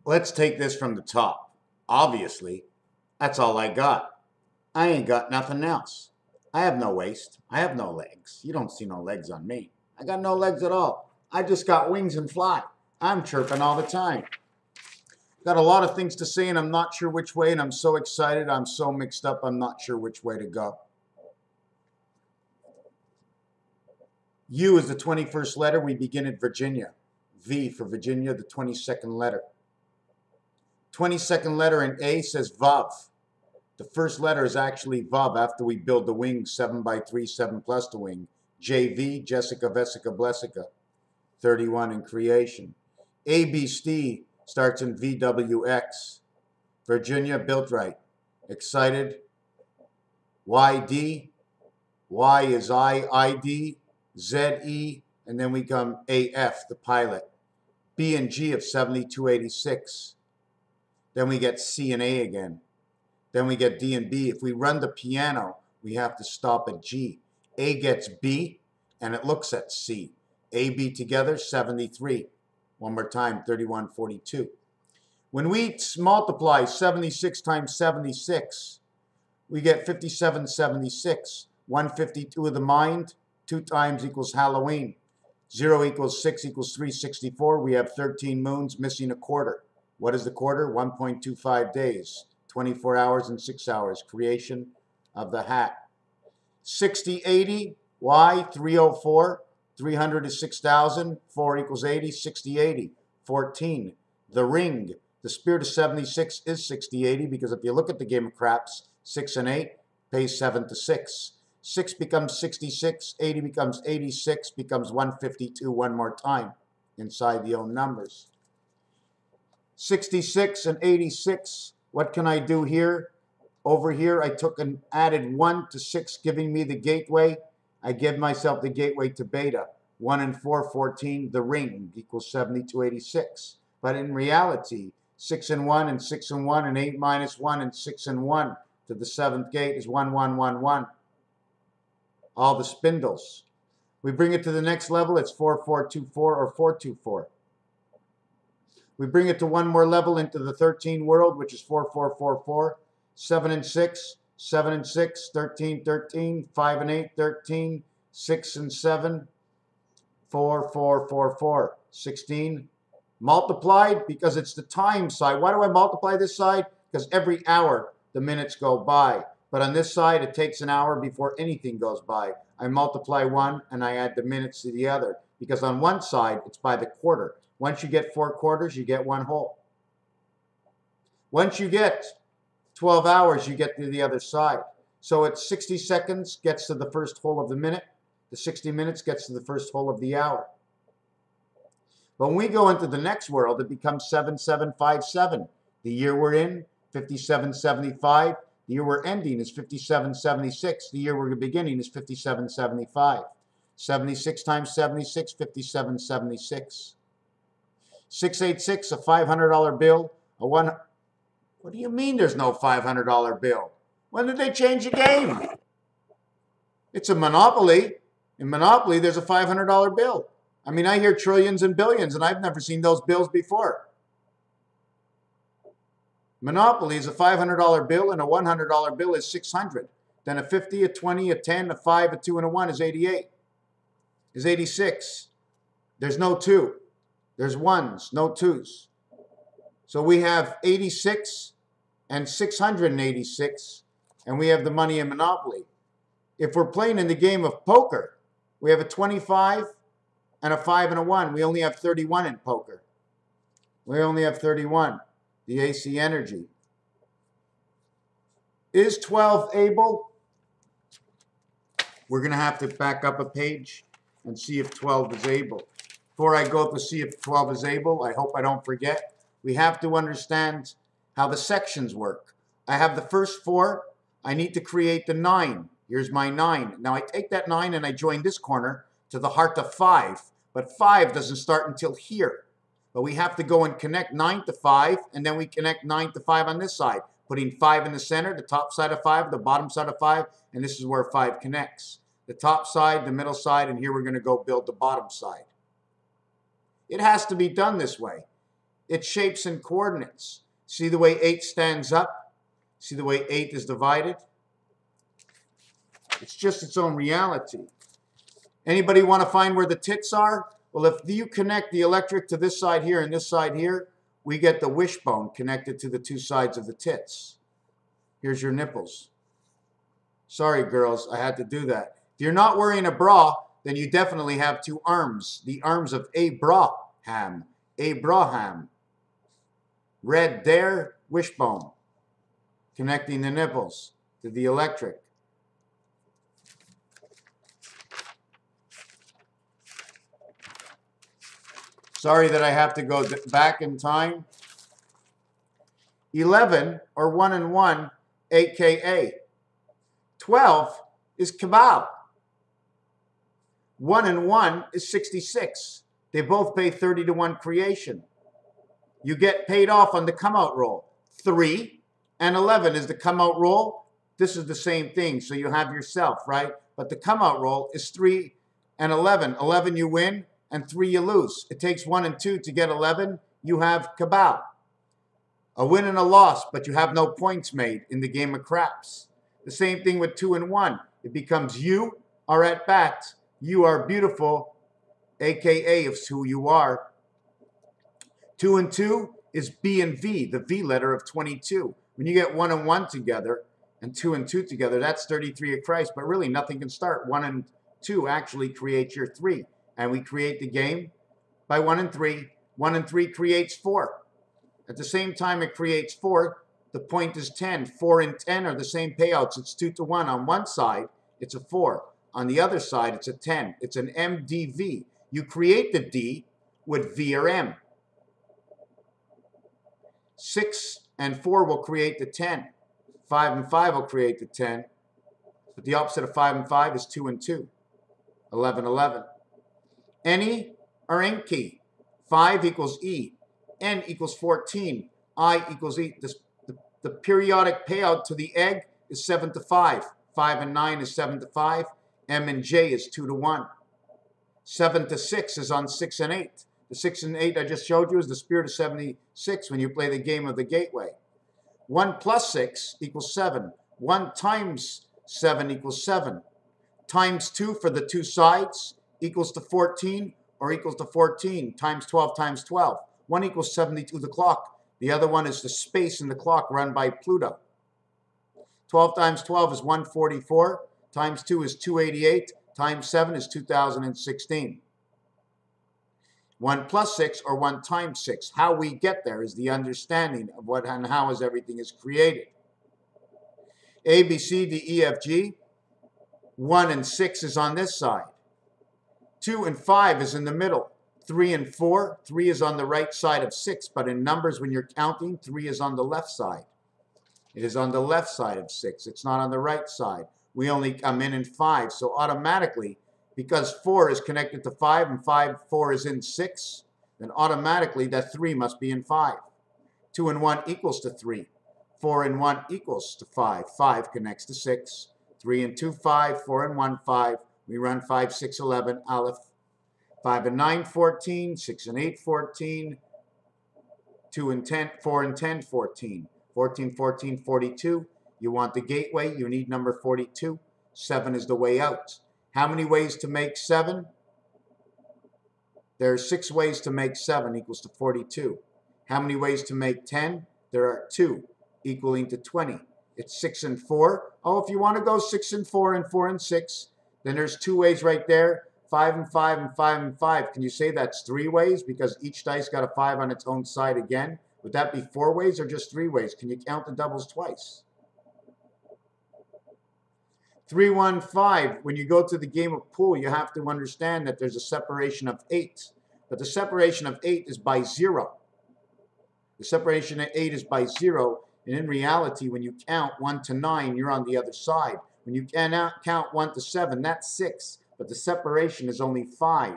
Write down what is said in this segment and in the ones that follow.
Let's take this from the top. Obviously, that's all I got. I ain't got nothing else. I have no waist. I have no legs. You don't see no legs on me. I got no legs at all. I just got wings and fly. I'm chirping all the time. Got a lot of things to say and I'm not sure which way, and I'm so excited. I'm so mixed up. I'm not sure which way to go. U is the 21st letter. We begin at Virginia. V for Virginia, the 22nd letter. 22nd letter in A says Vav. The first letter is actually Vav after we build the wing 7 by 3, 7 plus the wing. JV, Jessica, Vesica, Blessica. 31 in creation. ABC starts in VWX. Virginia, built right. Excited. YD. Y is ID. ZE. And then we come AF, the pilot. B and G of 7286. Then we get C and A again. Then we get D and B. If we run the piano, we have to stop at G. A gets B, and it looks at C. A, B together, 73. One more time, 3142. When we multiply 76 times 76, we get 5776. 152 of the mind, 2 times equals Halloween. 0 equals 6 equals 364. We have 13 moons, missing a quarter. What is the quarter? 1.25 days. 24 hours and 6 hours. Creation of the hat. 6080, Y, 304. 300 is 6,000. 4 equals 80. 6080. 14. The ring. The spirit of 76 is 6080 because if you look at the game of craps, 6 and 8 pays 7 to 6. 6 becomes 66. 80 becomes 86. Becomes 152 one more time inside the own numbers. 66 and 86. What can I do here? Over here, I took and added 1 to 6, giving me the gateway. I give myself the gateway to beta. 1 and 4, 14. The ring equals 7286. But in reality, 6 and 1 and 6 and 1 and 8 minus 1 and 6 and 1 to the 7th gate is 1, 1, 1, 1. All the spindles. We bring it to the next level, it's 4, 4, 2, 4 or 4, 2, 4. We bring it to one more level into the 13 world, which is 4, 4, 4, 4. 7 and 6, 7 and 6, 13, 13, 5 and 8, 13, 6 and 7, 4, 4, 4, 4, 16. Multiplied because it's the time side. Why do I multiply this side? Because every hour the minutes go by. But on this side, it takes an hour before anything goes by. I multiply one and I add the minutes to the other. Because on one side, it's by the quarter. Once you get 4 quarters, you get 1 whole. Once you get 12 hours, you get to the other side. So it's 60 seconds gets to the first whole of the minute. The 60 minutes gets to the first whole of the hour. But when we go into the next world, it becomes 7757. The year we're in, 5775. The year we're ending is 5776. The year we're beginning is 5775. 76 times 76, 5776. 686, a $500 bill. What do you mean there's no $500 bill? When did they change the game? It's a monopoly. In Monopoly, there's a $500 bill. I mean, I hear trillions and billions, and I've never seen those bills before. Monopoly is a $500 bill, and a $100 bill is $600. Then a 50, a 20, a 10, a 5, a 2, and a 1 is 88. Is 86. There's no 2. There's 1s, no 2s. So we have 86 and 686, and we have the money in Monopoly. If we're playing in the game of poker, we have a 25 and a 5 and a 1. We only have 31 in poker. We only have 31. The AC energy. Is 12 able? We're going to have to back up a page and see if 12 is able. Before I go to see if 12 is able, I hope I don't forget, we have to understand how the sections work. I have the first 4. I need to create the 9. Here's my 9. Now I take that 9 and I join this corner to the heart of 5. But 5 doesn't start until here. But we have to go and connect 9 to 5, and then we connect 9 to 5 on this side, putting 5 in the center, the top side of 5, the bottom side of 5, and this is where 5 connects. The top side, the middle side, and here we're going to go build the bottom side. It has to be done this way. its shapes and coordinates. See the way 8 stands up? See the way 8 is divided? It's just its own reality. Anybody want to find where the tits are? Well, if you connect the electric to this side here and this side here, we get the wishbone connected to the two sides of the tits. Here's your nipples. Sorry, girls, I had to do that. If you're not wearing a bra, then you definitely have two arms. The arms of Abraham. Abraham. Red there, wishbone. Connecting the nipples to the electric. Sorry that I have to go back in time. 11, or 1 and 1, aka 12 is Kabal. 1 and 1 is 66. They both pay 30 to 1 creation. You get paid off on the come out roll. 3 and 11 is the come out roll. This is the same thing, so you have yourself, right? But the come out roll is 3 and 11. 11 you win, and 3 you lose. It takes 1 and 2 to get 11. You have Kabal. A win and a loss, but you have no points made in the game of craps. The same thing with 2 and 1. It becomes you are at bat. You are beautiful, aka is who you are. 2 and 2 is B and V, the V letter of 22. When you get 1 and 1 together and 2 and 2 together, that's 33 of Christ, but really nothing can start. 1 and 2 actually create your 3. And we create the game by 1 and 3. 1 and 3 creates 4. At the same time it creates 4, the point is 10. 4 and 10 are the same payouts. It's 2 to 1. On one side, it's a 4. On the other side, it's a 10. It's an MDV. You create the D with V or M. 6 and 4 will create the 10. 5 and 5 will create the 10. But the opposite of 5 and 5 is 2 and 2. 11, 11. Any or Enki. 5 equals E. N equals 14. I equals E. The periodic payout to the egg is 7 to 5. 5 and 9 is 7 to 5. M and J is 2 to 1. 7 to 6 is on 6 and 8. The 6 and 8 I just showed you is the spirit of 76 when you play the game of the gateway. 1 plus 6 equals 7. 1 times 7 equals 7. Times 2 for the two sides equals to 14, or equals to 14 times 12 times 12. 1 equals 72 the clock. The other one is the space in the clock run by Pluto. 12 times 12 is 144. Times 2 is 288. Times 7 is 2016. 1 plus 6 or 1 times 6. How we get there is the understanding of what and how is everything is created. A, B, C, D, E, F, G. 1 and 6 is on this side. 2 and 5 is in the middle. 3 and 4, 3 is on the right side of 6, but in numbers when you're counting, 3 is on the left side. It is on the left side of 6. It's not on the right side. We only come in 5, so automatically, because 4 is connected to 5 and 4 is in 6, then automatically that 3 must be in 5. 2 and 1 equals to 3. 4 and 1 equals to 5. 5 connects to 6. 3 and 2, 5. 4 and 1, 5. We run 5, 6, 11, Aleph. 5 and 9, 14. 6 and 8, 14. 2 and 10, 4 and 10, 14. 14, 14, 42. You want the gateway, you need number 42. 7 is the way out. How many ways to make 7? There are 6 ways to make 7 equals to 42. How many ways to make 10? There are 2, equaling to 20. It's 6 and 4. Oh, if you want to go 6 and 4 and 4 and 6, then there's 2 ways right there. 5 and 5 and 5 and 5. Can you say that's 3 ways because each dice got a 5 on its own side again? Would that be 4 ways or just 3 ways? Can you count the doubles twice? 3, 1, 5. When you go to the game of pool, you have to understand that there's a separation of 8. But the separation of 8 is by 0. The separation of 8 is by 0. And in reality, when you count 1 to 9, you're on the other side. When you cannot count 1 to 7, that's 6. But the separation is only 5.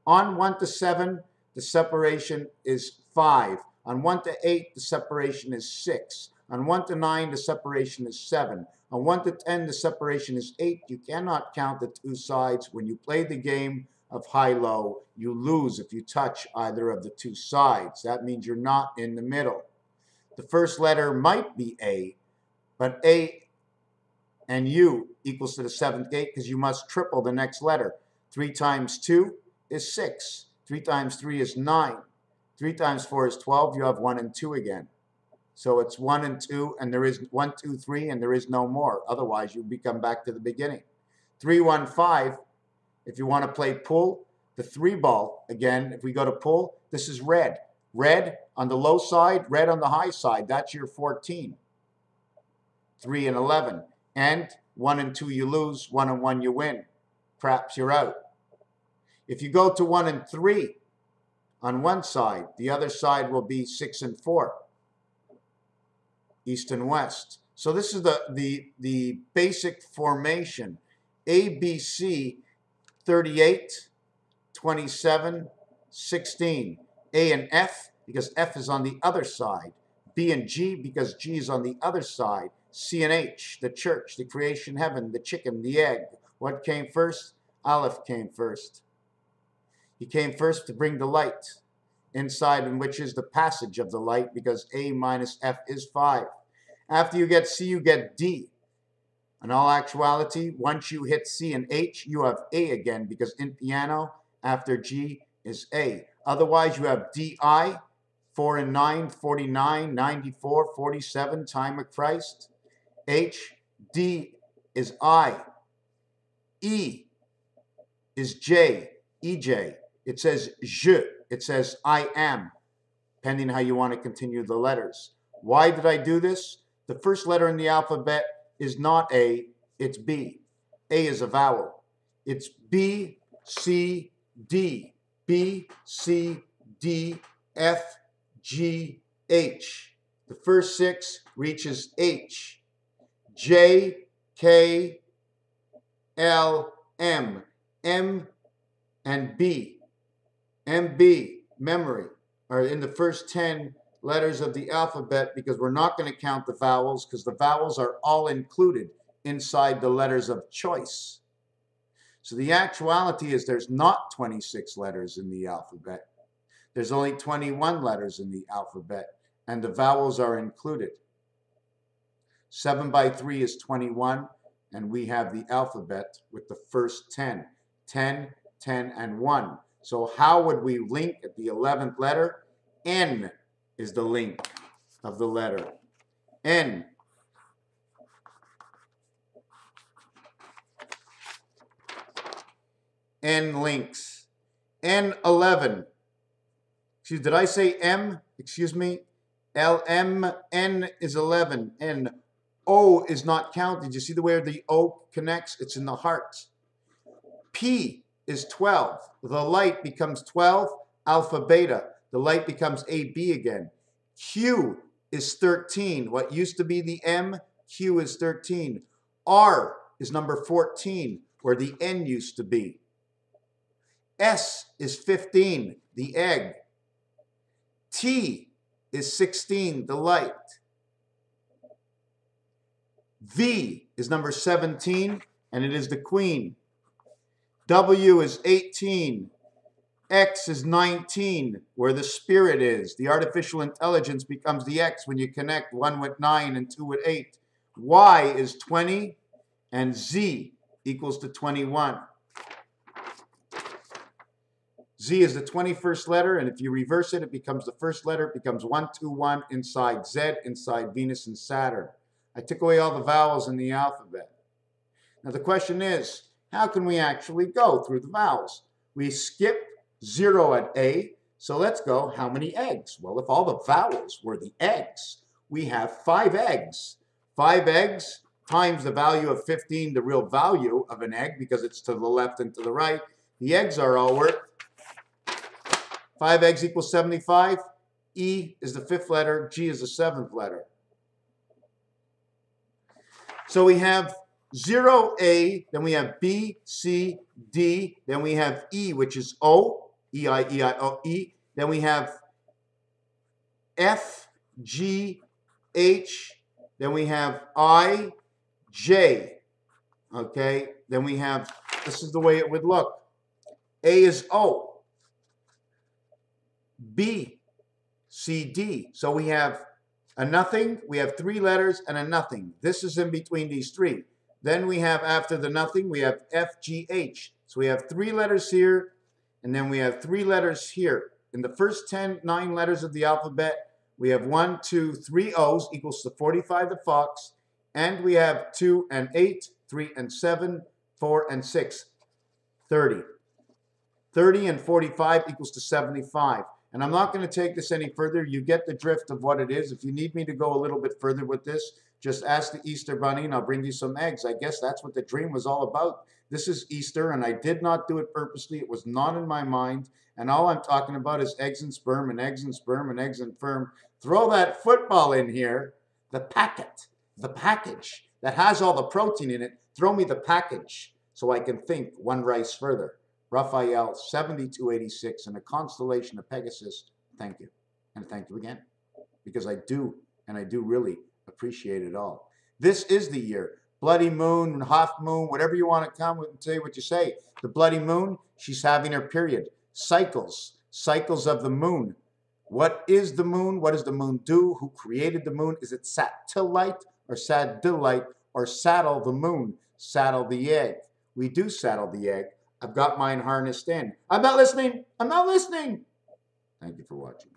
On 1 to 7, the separation is 5. On 1 to 8, the separation is 6. On 1 to 9, the separation is 7. On 1 to 10, the separation is 8. You cannot count the two sides when you play the game of high-low. You lose if you touch either of the two sides. That means you're not in the middle. The first letter might be A, but A and U equals to the seventh gate because you must triple the next letter. 3 times 2 is 6. 3 times 3 is 9. 3 times 4 is 12. You have 1 and 2 again. So it's 1 and 2, and there is 1, 2, 3, and there is no more. Otherwise, you become back to the beginning. 3, 1, 5. If you want to play pool, the 3 ball, again, if we go to pool, this is red. Red on the low side, red on the high side. That's your 14. 3 and 11. And 1 and 2 you lose, 1 and 1 you win. Craps, you're out. If you go to 1 and 3 on one side, the other side will be 6 and 4. East and west. So this is the basic formation. A, B, C, 38, 27, 16. A and F, because F is on the other side. B and G, because G is on the other side. C and H, the church, the creation, heaven, the chicken, the egg. What came first? Aleph came first. He came first to bring the light inside, in which is the passage of the light, because A minus F is 5. After you get C, you get D. In all actuality, once you hit C and H, you have A again, because in piano, after G is A. Otherwise, you have DI, 4 and 9, 49, 94, 47, time of Christ. H, D is I. E is J, EJ. It says je, it says I am, depending how you want to continue the letters. Why did I do this? The first letter in the alphabet is not A, it's B. A is a vowel. It's B, C, D. B, C, D, F, G, H. The first 6 reaches H. J, K, L, M. M and B. M, B, memory, are in the first 10 letters of the alphabet, because we're not going to count the vowels, because the vowels are all included inside the letters of choice. So the actuality is there's not 26 letters in the alphabet. There's only 21 letters in the alphabet, and the vowels are included. 7 by 3 is 21, and we have the alphabet with the first 10. 10, 10, and 1. So how would we link at the 11th letter? N is the link of the letter. N. N links. N11. Excuse, did I say M? Excuse me. LM, N is 11. N. O is not counted. You see the way the O connects? It's in the heart. P is 12. The light becomes 12, alpha, beta. The light becomes AB again. Q is 13. What used to be the M, Q is 13. R is number 14, where the N used to be. S is 15, the egg. T is 16, the light. V is number 17, and it is the queen. W is 18. X is 19, where the spirit is. The artificial intelligence becomes the X when you connect 1 with 9 and 2 with 8. Y is 20, and Z equals to 21. Z is the 21st letter, and if you reverse it, it becomes the first letter. It becomes 1, 2, 1 inside Z, inside Venus and Saturn. I took away all the vowels in the alphabet. Now the question is, how can we actually go through the vowels? We skip 0 at A, so let's go, how many eggs? Well, if all the vowels were the eggs, we have 5 eggs. 5 eggs times the value of 15, the real value of an egg, because it's to the left and to the right. The eggs are all worth 5 eggs equals 75. E is the 5th letter. G is the 7th letter. So we have 0A, then we have B, C, D, then we have E, which is O, E-I, E-I, O, E. Then we have F, G, H, then we have I, J, okay? Then we have, this is the way it would look. A is O. B, C, D. So we have a nothing, we have 3 letters, and a nothing. This is in between these 3. Then we have, after the nothing, we have F, G, H. So we have 3 letters here, and then we have 3 letters here. In the first 9 letters of the alphabet, we have 1, 2, 3 O's equals to 45 the fox, and we have 2 and 8, 3 and 7, 4 and 6, 30. 30 and 45 equals to 75. And I'm not going to take this any further. You get the drift of what it is. If you need me to go a little bit further with this, just ask the Easter Bunny and I'll bring you some eggs. I guess that's what the dream was all about. This is Easter and I did not do it purposely. It was not in my mind. And all I'm talking about is eggs and sperm and eggs and sperm and eggs and sperm. Throw that football in here, the packet, the package that has all the protein in it. Throw me the package so I can think one rise further. Raphael, 7286, in the constellation of Pegasus. Thank you. And thank you again. Because I do really appreciate it all. This is the year. Bloody moon, half moon, whatever you want to come and say what you say. The bloody moon, she's having her period. Cycles of the moon. What is the moon? What does the moon do? Who created the moon? Is it satellite or satellite or saddle the moon? Saddle the egg. We do saddle the egg. I've got mine harnessed in. I'm not listening. I'm not listening. Thank you for watching.